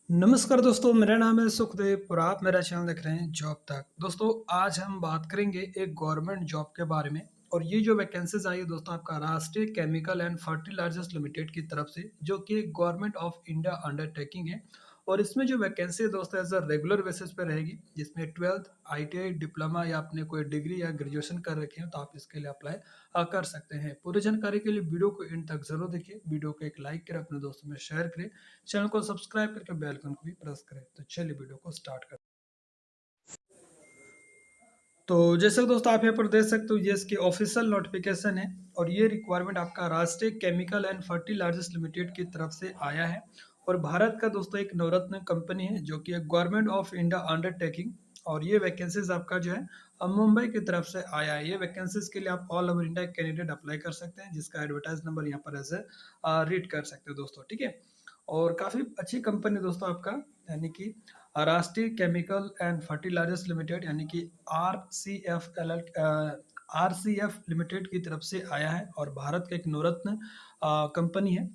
नमस्कार दोस्तों, मेरा नाम है सुखदेव और आप मेरा चैनल देख रहे हैं जॉब तक। दोस्तों, आज हम बात करेंगे एक गवर्नमेंट जॉब के बारे में। और ये जो वैकेंसीज आई है दोस्तों, आपका राष्ट्रीय केमिकल एंड फर्टिलाइजर्स लिमिटेड की तरफ से, जो कि गवर्नमेंट ऑफ इंडिया अंडरटेकिंग है। और इसमें जो वैकेंसी है दोस्तों, एज अ रेगुलर बेसिस पे रहेगी, जिसमें 12th ITI डिप्लोमा या आपने कोई डिग्री या ग्रेजुएशन कर रखे हैं तो आप इसके लिए अप्लाई कर सकते हैं। पूरी जानकारी के लिए वीडियो को एंड तक जरूर देखिए। वीडियो को एक लाइक करें, अपने दोस्तों में शेयर करें, चैनल को सब्सक्राइब करके बेल आइकन को भी प्रेस करें। तो चलिए वीडियो को स्टार्ट करें। तो जैसे दोस्तों आप यहाँ पर देख सकते हो, ये इसकी ऑफिशियल नोटिफिकेशन है। और ये रिक्वायरमेंट आपका राष्ट्रीय केमिकल एंड फर्टिलाइजर्स लिमिटेड की तरफ से आया है। और भारत का दोस्तों एक नवरत्न कंपनी है, जो कि एक गवर्नमेंट ऑफ इंडिया अंडरटेकिंग। और ये वैकेंसीज आपका जो है मुंबई की तरफ से आया है। ये वैकेंसीज के लिए आप all over India candidate apply कर सकते हैं, जिसका एडवर्टाइज नंबर यहाँ पर ऐसे रीड कर सकते हो दोस्तों, ठीक है। और काफ़ी अच्छी कंपनी दोस्तों आपका, यानी कि राष्ट्रीय केमिकल एंड फर्टिलाइजर्स लिमिटेड, यानी कि RCF लिमिटेड की तरफ से आया है। और भारत का एक नवरत्न कंपनी है।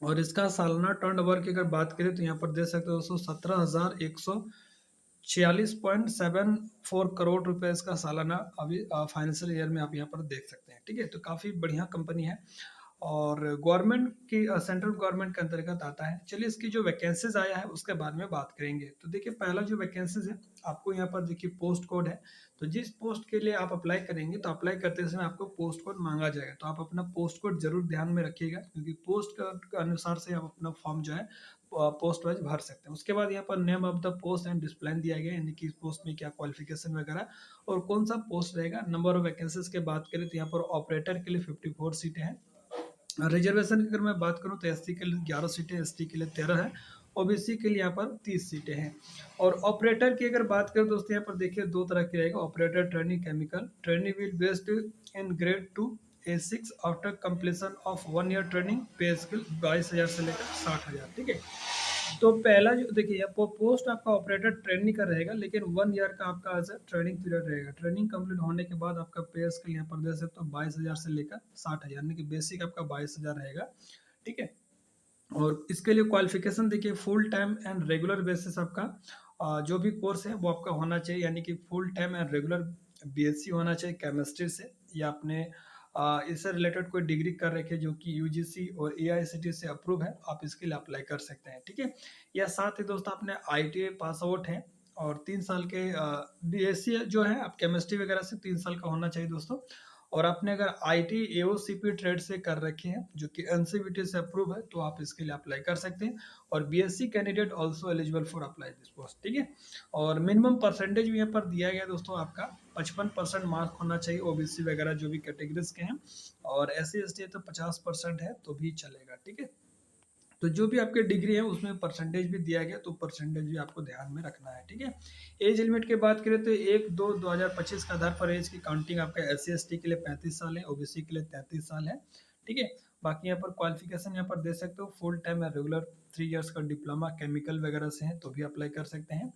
और इसका सालाना टर्नओवर की अगर बात करें तो यहाँ पर देख सकते हो दोस्तों, 17,146.74 करोड़ रुपए इसका सालाना अभी फाइनेंशियल ईयर में आप यहाँ पर देख सकते हैं, ठीक है। तो काफ़ी बढ़िया कंपनी है। और गवर्नमेंट की सेंट्रल गवर्नमेंट के अंतर्गत आता है। चलिए, इसकी जो वैकेंसीज आया है उसके बारे में बात करेंगे। तो देखिए, पहला जो वैकेंसीज है, आपको यहाँ पर देखिए पोस्ट कोड है। तो जिस पोस्ट के लिए आप अप्लाई करेंगे, तो अप्लाई करते समय आपको पोस्ट कोड मांगा जाएगा। तो आप अपना पोस्ट कोड जरूर ध्यान में रखिएगा, क्योंकि पोस्ट के अनुसार से आप अपना फॉर्म जो है पोस्ट वाइज भर सकते हैं। उसके बाद यहाँ पर name of the post and discipline दिया गया है, यानी कि इस पोस्ट में क्या क्वालिफिकेशन वगैरह और कौन सा पोस्ट रहेगा। नंबर ऑफ वैकेंसीज की बात करें तो यहाँ पर ऑपरेटर के लिए 54 सीटें हैं। रिजर्वेशन की अगर मैं बात करूं तो एससी के लिए 11 सीटें, एसटी के लिए 13 है, ओबीसी के लिए यहाँ पर 30 सीटें हैं। और ऑपरेटर की अगर बात करें दोस्तों, यहाँ पर देखिए दो तरह की रहेगा। Operator training chemical training will based in grade 2 A6 after completion of 1 ear training, पे स्किल 22,000 से लेकर 60,000, ठीक है। तो पहला जो देखिए, पोस्ट आपका ऑपरेटर ट्रेनिंग का रहेगा, लेकिन 1 ईयर का आपका एज ट्रेनिंग पीरियड रहेगा। ट्रेनिंग कंप्लीट होने के बाद आपका पे स्केल यहाँ पर दे सकते हो 22,000 से लेकर 60,000, यानी कि बेसिक आपका 22,000 रहेगा, ठीक है। और इसके लिए क्वालिफिकेशन देखिए, full time and regular basis आपका जो भी कोर्स है वो आपका होना चाहिए, यानी कि full time and regular BSc होना चाहिए केमिस्ट्री से, या आपने इससे रिलेटेड कोई डिग्री कर रखी है जो कि UGC और AICTE से अप्रूव है, आप इसके लिए अप्लाई कर सकते हैं, ठीक है। या साथ ही दोस्तों आपने ITI पास आउट है और 3 साल के BSc जो है आप केमिस्ट्री वगैरह से 3 साल का होना चाहिए दोस्तों। और आपने अगर IT AOCP ट्रेड से कर रखे हैं, जो कि NCVT से अप्रूव है, तो आप इसके लिए अप्लाई कर सकते हैं। और BSc candidate also eligible for apply this post, ठीक है। और मिनिमम परसेंटेज भी यहाँ पर दिया गया दोस्तों, आपका 55% मार्क होना चाहिए, OBC वगैरह जो भी कैटेगरीज के हैं। और SC ST तो 50% है तो भी चलेगा, ठीक है। तो जो भी आपके डिग्री है उसमें परसेंटेज भी दिया गया, तो परसेंटेज भी आपको ध्यान में रखना है, ठीक है। एज लिमिट की बात करें तो 1/2/2025 के आधार पर एज की काउंटिंग आपका SC ST के लिए 35 साल है, OBC के लिए 33 साल है, ठीक है। बाकी यहाँ पर क्वालिफिकेशन यहाँ पर दे सकते हो, फुल टाइम या रेगुलर 3 इयर्स का डिप्लोमा केमिकल वगैरह से है तो भी अप्लाई कर सकते हैं।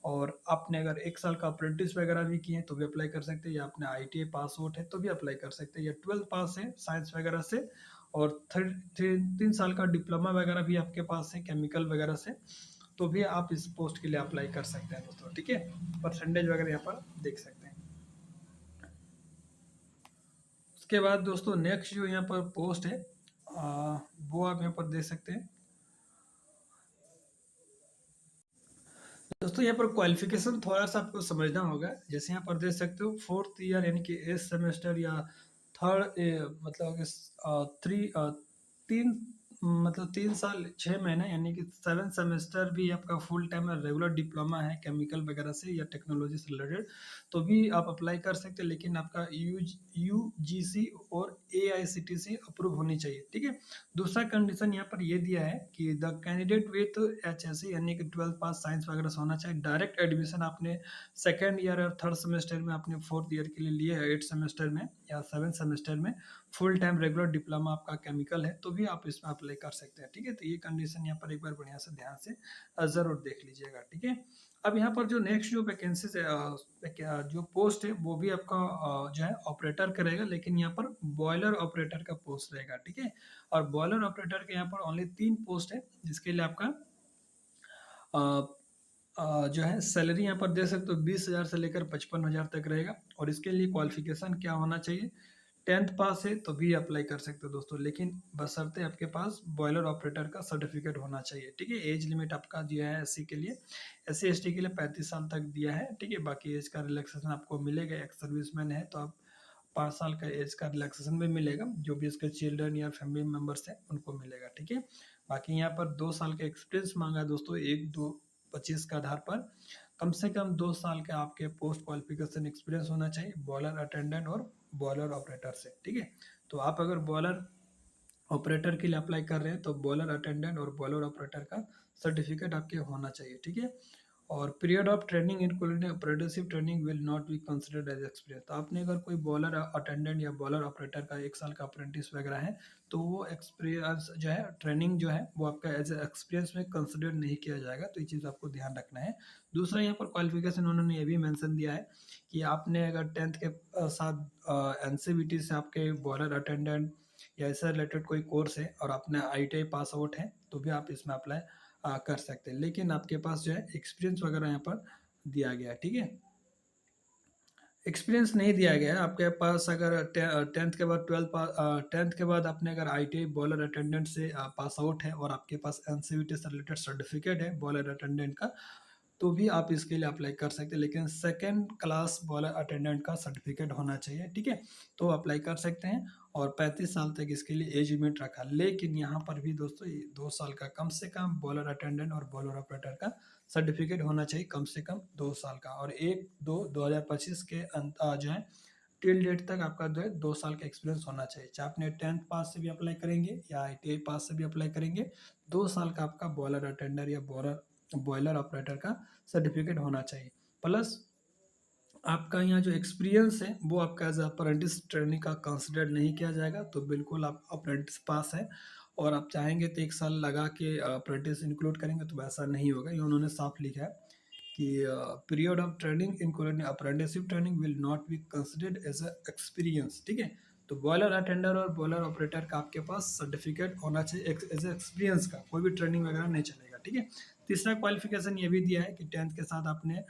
और आपने अगर 1 साल का अप्रेंटिस वगैरह भी किए हैं तो भी अप्लाई कर सकते हैं, या आपने ITI पास आउट है तो भी अप्लाई कर सकते हैं, या 12th पास है साइंस वगैरह से, और 3 साल का डिप्लोमा वगैरह भी आपके पास है केमिकल वगैरह से, तो भी आप इस पोस्ट के लिए अप्लाई कर सकते हैं दोस्तों, ठीक है। परसेंटेज वगैरह यहाँ पर देख सकते हैं। उसके बाद दोस्तों नेक्स्ट जो यहाँ पर पोस्ट है, वो आप यहाँ पर देख सकते हैं दोस्तों। यहाँ पर क्वालिफिकेशन थोड़ा सा आपको समझना होगा। जैसे यहाँ पर देख सकते हो 4th ईयर, यानी कि 8th सेमेस्टर, या थर्ड मतलब 3 मतलब 3 साल 6 महीने, यानी कि 7th सेमेस्टर भी आपका फुल टाइम रेगुलर डिप्लोमा है केमिकल वगैरह से या टेक्नोलॉजी से रिलेटेड, तो भी आप अप्लाई कर सकते हैं। लेकिन आपका UGC और AICTE से अप्रूव होनी चाहिए, ठीक है। दूसरा कंडीशन यहाँ पर ये दिया है कि द कैंडिडेट विथ HSC, यानी कि 12th पास साइंस वगैरह से होना चाहिए। डायरेक्ट एडमिशन आपने 2nd ईयर और 3rd सेमेस्टर में, आपने 4th ईयर के लिए लिए है 8th सेमेस्टर में या 7th सेमेस्टर में, फुल टाइम रेगुलर डिप्लोमा आपका केमिकल है तो भी आप इसमें अप्लाई कर सकते हैं, ठीक है। तो ये कंडीशन यहाँ पर एक बार बढ़िया से ध्यान से जरूर देख लीजिएगा, ठीक है। अब यहाँ पर जो नेक्स्ट जो वैकेंसी जो पोस्ट है वो भी आपका जो है ऑपरेटर करेगा, लेकिन यहाँ पर बॉयलर ऑपरेटर का पोस्ट रहेगा, ठीक है। और बॉयलर ऑपरेटर के यहाँ पर ओनली 3 पोस्ट है, जिसके लिए आपका जो है सैलरी यहाँ पर दे सकते हो 20,000 से लेकर 55,000 तक रहेगा। और इसके लिए क्वालिफिकेशन क्या होना चाहिए, 10th पास है तो भी अप्लाई कर सकते हो दोस्तों, लेकिन बशर्ते आपके पास बॉयलर ऑपरेटर का सर्टिफिकेट होना चाहिए। ठीक है, एज लिमिट आपका दिया है एससी के लिए, एससी एसटी के लिए 35 साल तक दिया है। ठीक है, बाकी एज का रिलैक्सेशन आपको मिलेगा। एक्स सर्विसमैन है तो आप 5 साल का एज का रिलैक्सेशन भी मिलेगा, जो भी इसके चिल्ड्रन या फैमिली मेम्बर्स हैं उनको मिलेगा। ठीक है, बाकी यहाँ पर 2 साल का एक्सपीरियंस मांगा है दोस्तों, 1-2-25 का आधार पर कम से कम 2 साल का आपके पोस्ट क्वालिफिकेशन एक्सपीरियंस होना चाहिए बॉयलर अटेंडेंट और बॉयलर ऑपरेटर से। ठीक है, तो आप अगर बॉयलर ऑपरेटर के लिए अप्लाई कर रहे हैं तो बॉयलर अटेंडेंट और बॉयलर ऑपरेटर का सर्टिफिकेट आपके होना चाहिए। ठीक है, और period of training including apprenticeship training will not be considered as experience. तो आपने अगर कोई बॉलर अटेंडेंट या बॉलर ऑपरेटर का 1 साल का अप्रेंटिस वगैरह है तो वो एक्सपीरियंस जो है, ट्रेनिंग जो है वो आपका एज एक्सपीरियंस में कंसिडर नहीं किया जाएगा। तो ये चीज़ आपको ध्यान रखना है। दूसरा यहाँ पर क्वालिफिकेशन उन्होंने ये भी मैंसन दिया है कि आपने अगर 10th के साथ एनसीवीटी से आपके बॉलर अटेंडेंट या इससे रिलेटेड कोई कोर्स है और आपने आईटीआई पास आउट है तो भी आप इसमें अप्लाई कर सकते हैं, लेकिन आपके पास जो है एक्सपीरियंस वगैरह यहाँ पर दिया गया है। ठीक है, एक्सपीरियंस नहीं दिया गया है आपके पास। अगर 10th के बाद 10th के बाद आपने अगर आईटीआई बॉलर अटेंडेंट से पास आउट है और आपके पास एनसीवीटी से रिलेटेड सर्टिफिकेट है बॉलर अटेंडेंट का, तो भी आप इसके लिए अप्लाई कर सकते हैं, लेकिन सेकंड क्लास बॉलर अटेंडेंट का सर्टिफिकेट होना चाहिए। ठीक है, तो अप्लाई कर सकते हैं। और 35 साल तक इसके लिए एज लिमिट रखा, लेकिन यहाँ पर भी दोस्तों 2 साल का कम से कम बॉलर अटेंडेंट और बॉलर ऑपरेटर का सर्टिफिकेट होना चाहिए, कम से कम 2 साल का। और 1-2-2025 के जो है टिल डेट तक आपका जो है 2 साल का एक्सपीरियंस होना चाहिए। चाहे आपने 10th पास से भी अप्लाई करेंगे या आईटीआई पास से भी अप्लाई करेंगे, 2 साल का आपका बॉलर अटेंडर या बॉयलर ऑपरेटर का सर्टिफिकेट होना चाहिए। प्लस आपका यहाँ जो एक्सपीरियंस है वो आपका एज अप्रेंटिस ट्रेनिंग का कंसिडर नहीं किया जाएगा। तो बिल्कुल आप अप्रेंटिस पास है और आप चाहेंगे तो 1 साल लगा के अप्रेंटिस इंक्लूड करेंगे, तो वैसा नहीं होगा। ये उन्होंने साफ लिखा है कि period of training including apprenticeship training will not be considered as a experience. ठीक है, तो बॉयलर अटेंडर और बॉयलर ऑपरेटर का आपके पास सर्टिफिकेट होना चाहिए एज एक्सपीरियंस का, कोई भी ट्रेनिंग वगैरह नहीं चलेगा। ठीक है, तीसरा क्वालिफिकेशन ये भी दिया है कि 10th के साथ आपने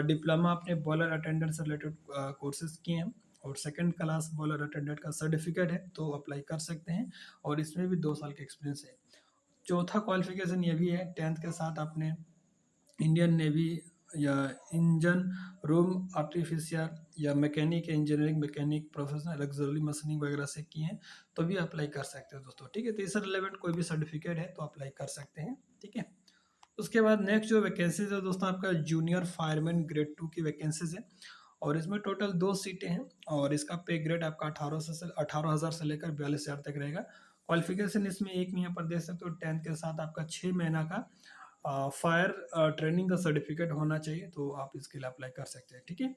डिप्लोमा अपने बॉलर अटेंडेंट से रिलेटेड कोर्सेज किए हैं और सेकंड क्लास बॉलर अटेंडेंट का सर्टिफिकेट है तो अप्लाई कर सकते हैं, और इसमें भी 2 साल का एक्सपीरियंस है। चौथा क्वालिफिकेशन ये भी है, 10th के साथ आपने इंडियन नेवी या इंजन रूम आर्टिफिशियल या mechanic engineering mechanic professional luxury machining वगैरह से किए हैं तो भी अप्लाई कर सकते हो दोस्तों। ठीक है, तो इससे रिलेवेंट कोई भी सर्टिफिकेट है तो अप्लाई कर सकते हैं। ठीक है, उसके बाद नेक्स्ट जो वैकेंसीज है दोस्तों, आपका जूनियर फायरमैन ग्रेड 2 की वैकेंसीज है और इसमें टोटल 2 सीटें हैं और इसका पे ग्रेड आपका 18,000 से लेकर 42,000 तक रहेगा। क्वालिफिकेशन इसमें एक में यहाँ पर दे सकते हो, 10th के साथ आपका 6 महीना का फायर ट्रेनिंग का सर्टिफिकेट होना चाहिए तो आप इसके लिए अप्लाई कर सकते हैं। ठीक है,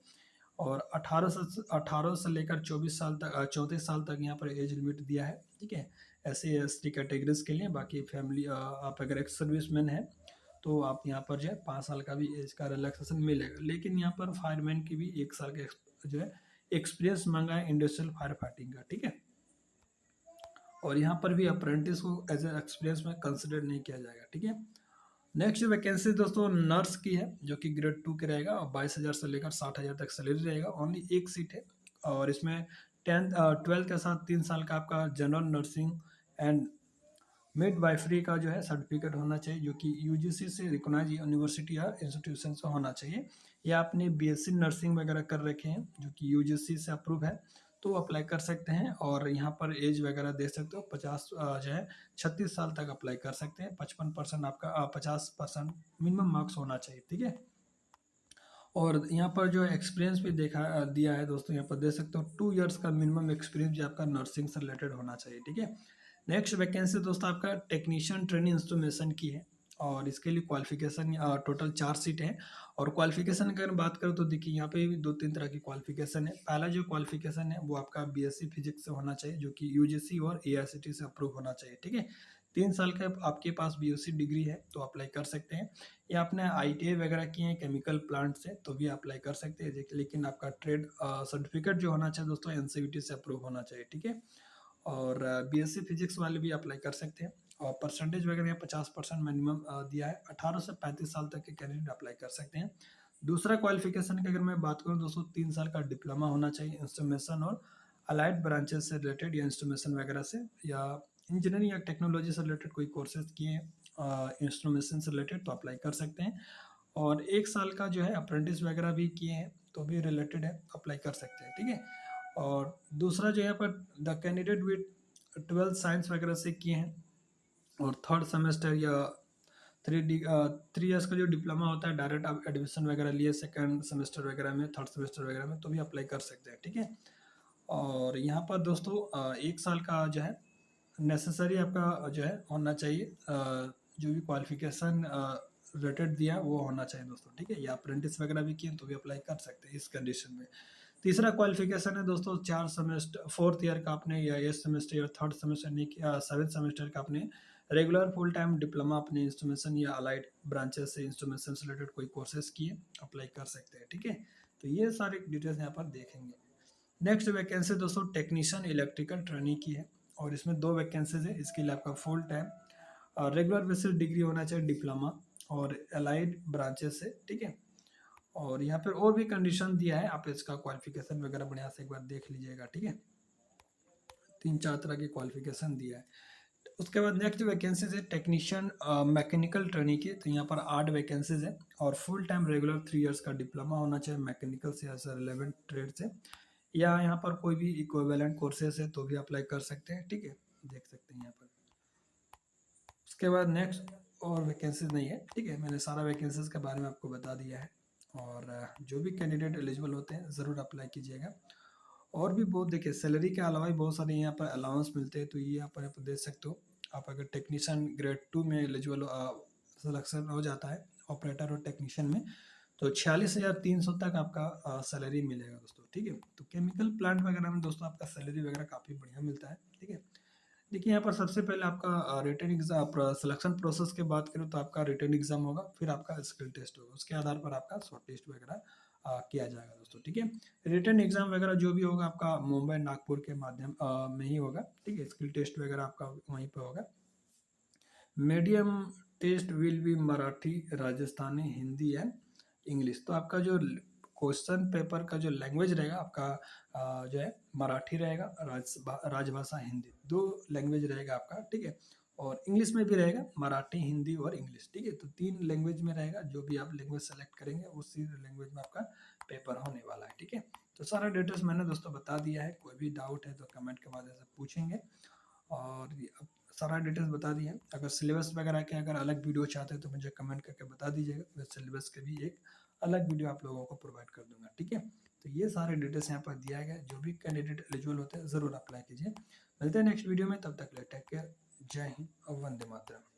और 18 से लेकर 24 साल तक 34 साल तक यहाँ पर एज लिमिट दिया है। ठीक है, ऐसे एसटी कैटेगरीज के लिए। बाकी फैमिली आप अगर एक्स सर्विसमैन है तो आप यहाँ पर जो है 5 साल का भी एज का रिलैक्सेशन मिलेगा, लेकिन यहाँ पर फायरमैन की भी 1 साल का जो है एक्सपीरियंस मांगा है इंडस्ट्रियल फायर फाइटिंग का। ठीक है, और यहाँ पर भी अप्रेंटिस को एज ए एक्सपीरियंस में कंसिडर नहीं किया जाएगा। ठीक है, नेक्स्ट जो वैकेंसी दोस्तों नर्स की है जो कि ग्रेड 2 के रहेगा और 22,000 से लेकर 60,000 तक सैलरी रहेगा। ओनली एक सीट है और इसमें 12th के साथ 3 साल का आपका general nursing and mid wifery का जो है सर्टिफिकेट होना चाहिए, जो कि यूजीसी से रिकॉग्नाइज यूनिवर्सिटी या इंस्टीट्यूशन से होना चाहिए, या आपने बीएससी नर्सिंग वगैरह कर रखे हैं जो कि यूजीसी से अप्रूव है तो अप्लाई कर सकते हैं। और यहाँ पर एज वगैरह दे सकते हो 50 जो है 36 साल तक अप्लाई कर सकते हैं। 55% आपका 50% मिनिमम मार्क्स होना चाहिए। ठीक है, और यहाँ पर जो एक्सपीरियंस भी देखा दिया है दोस्तों, यहाँ पर दे सकते हो 2 इयर्स का मिनिमम एक्सपीरियंस जो आपका नर्सिंग से रिलेटेड होना चाहिए। ठीक है, नेक्स्ट वैकेंसी दोस्तों आपका टेक्नीशियन ट्रेनिंग इंस्ट्रूमेशन की है और इसके लिए क्वालिफिकेशन टोटल 4 सीट हैं। और क्वालिफिकेशन की अगर बात करें तो देखिए यहाँ पे भी 2-3 तरह की क्वालिफिकेशन है। पहला जो क्वालिफिकेशन है वो आपका बीएससी फिजिक्स से होना चाहिए जो कि यूजीसी और एआईसीटी से अप्रूव होना चाहिए। ठीक है, 3 साल का आपके पास बीएससी डिग्री है तो अप्लाई कर सकते हैं, या आपने आईटीआई वगैरह किए हैं केमिकल प्लांट से तो भी अप्लाई कर सकते हैं, लेकिन आपका ट्रेड सर्टिफिकेट जो होना चाहिए दोस्तों एनसीवीटी से अप्रूव होना चाहिए। ठीक है, और बीएससी फिजिक्स वाले भी अप्लाई कर सकते हैं। और परसेंटेज वगैरह यहाँ 50% मिनिमम दिया है। 18 से 35 साल तक के कैंडिडेट अप्लाई कर सकते हैं। दूसरा क्वालिफिकेशन की अगर मैं बात करूँ दोस्तों, 3 साल का डिप्लोमा होना चाहिए इंस्ट्रूमेंटेशन और अलाइड ब्रांचेस से रिलेटेड, या इंस्ट्रूमेंटेशन वगैरह से, या इंजीनियरिंग या टेक्नोलॉजी से रिलेटेड कोई कोर्सेज किए हैं इंस्ट्रूमेंटेशन से रिलेटेड तो अप्लाई कर सकते हैं। और 1 साल का जो है अप्रेंटिस वगैरह भी किए हैं तो भी रिलेटेड है, अप्लाई कर सकते हैं, ठीक है। और दूसरा जो है यहाँ पर the candidate with 12th science वगैरह से किए हैं और थर्ड सेमेस्टर या 3 ईयर्स का जो डिप्लोमा होता है, डायरेक्ट आप एडमिशन वगैरह लिए सेकंड सेमेस्टर वगैरह में, थर्ड सेमेस्टर वगैरह में, तो भी अप्लाई कर सकते हैं, ठीक है। और यहाँ पर दोस्तों 1 साल का जो है नेसेसरी आपका जो है होना चाहिए, जो भी क्वालिफिकेशन रेटेड दिया वो होना चाहिए दोस्तों, ठीक है। या अप्रेंटिस वगैरह भी किए तो भी अप्लाई कर सकते हैं इस कंडीशन में। तीसरा क्वालिफिकेशन है दोस्तों 4 सेमेस्टर, 4th ईयर का आपने, या 8th सेमेस्टर या 3rd सेमेस्टर नहीं किया, 7th सेमेस्टर का आपने रेगुलर फुल टाइम डिप्लोमा अपने इंस्ट्रूमेंटेशन या अलाइड ब्रांचेस से इंस्ट्रूमेंटेशन से रिलेटेड कोई कोर्सेज किए, अप्लाई कर सकते हैं, ठीक है। तो ये सारे डिटेल्स यहाँ पर देखेंगे। नेक्स्ट वैकेंसी दोस्तों टेक्नीशियन इलेक्ट्रिकल ट्रेनिंग की है, और इसमें 2 वैकेंसीज है। इसके लिए आपका full time regular basis degree होना चाहिए डिप्लोमा और अलाइड ब्रांचेस से, ठीक है। और यहाँ पर और भी कंडीशन दिया है, आप इसका क्वालिफिकेशन वगैरह बढ़िया से एक बार देख लीजिएगा, ठीक है। 3-4 तरह के क्वालिफिकेशन दिया है। उसके बाद नेक्स्ट वैकेंसीज है टेक्नीशियन मैकेनिकल ट्रेनिंग की, तो यहाँ पर 8 वैकेंसीज है और फुल टाइम रेगुलर 3 इयर्स का डिप्लोमा होना चाहिए मैकेनिकल से या रिलेवेंट ट्रेड से, या यहाँ पर कोई भी इक्विवेलेंट कोर्सेज है तो भी अप्लाई कर सकते हैं, ठीक है, देख सकते हैं यहाँ पर। उसके बाद नेक्स्ट और वैकेंसीज नहीं है, ठीक है, मैंने सारा वैकेंसीज के बारे में आपको बता दिया है। और जो भी कैंडिडेट एलिजिबल होते हैं ज़रूर अप्लाई कीजिएगा। और भी बहुत देखिए सैलरी के अलावा भी बहुत सारे यहाँ पर अलाउंस मिलते हैं, तो ये यहाँ पर आप देख सकते हो। आप अगर टेक्नीशियन ग्रेड 2 में एलिजिबल सिलेक्शन हो जाता है ऑपरेटर और टेक्नीशियन में, तो 46,300 तक आपका सैलरी मिलेगा दोस्तों, ठीक है। तो केमिकल प्लांट वगैरह में दोस्तों आपका सैलरी वगैरह काफ़ी बढ़िया मिलता है, ठीक है। देखिए यहाँ पर सबसे पहले आपका रिटन एग्जाम सिलेक्शन प्रोसेस की बात करूँ तो आपका रिटन एग्जाम होगा, फिर आपका स्किल टेस्ट होगा, उसके आधार पर आपका शॉर्ट टेस्ट वगैरह किया जाएगा दोस्तों, ठीक है। रिटन एग्जाम वगैरह जो भी होगा आपका मुंबई नागपुर के माध्यम में ही होगा, ठीक है। स्किल टेस्ट वगैरह आपका वहीं पर होगा। Medium test will be Marathi, Rajasthani, Hindi and English. तो आपका जो क्वेश्चन पेपर का जो लैंग्वेज रहेगा आपका जो है मराठी रहेगा, राजभाषा हिंदी, 2 लैंग्वेज रहेगा आपका, ठीक है। और इंग्लिश में भी रहेगा, मराठी, हिंदी और इंग्लिश, ठीक है। तो 3 लैंग्वेज में रहेगा, जो भी आप लैंग्वेज सेलेक्ट करेंगे उसी लैंग्वेज में आपका पेपर होने वाला है, ठीक है। तो सारा डिटेल्स मैंने दोस्तों बता दिया है, कोई भी डाउट है तो कमेंट के माध्यम से पूछेंगे। और सारा डिटेल्स बता दिए हैं। अगर सिलेबस वगैरह के अगर अलग वीडियो चाहते हैं तो मुझे कमेंट करके बता दीजिएगा, मैं सिलेबस के भी एक अलग वीडियो आप लोगों को प्रोवाइड कर दूंगा, ठीक है। तो ये सारे डिटेल्स यहाँ पर दिया गया है, जो भी कैंडिडेट एलिजिबल होते हैं ज़रूर अप्लाई कीजिए। मिलते हैं नेक्स्ट वीडियो में, तब तक ले टेक केयर, जय हिंद और वंदे मातरम।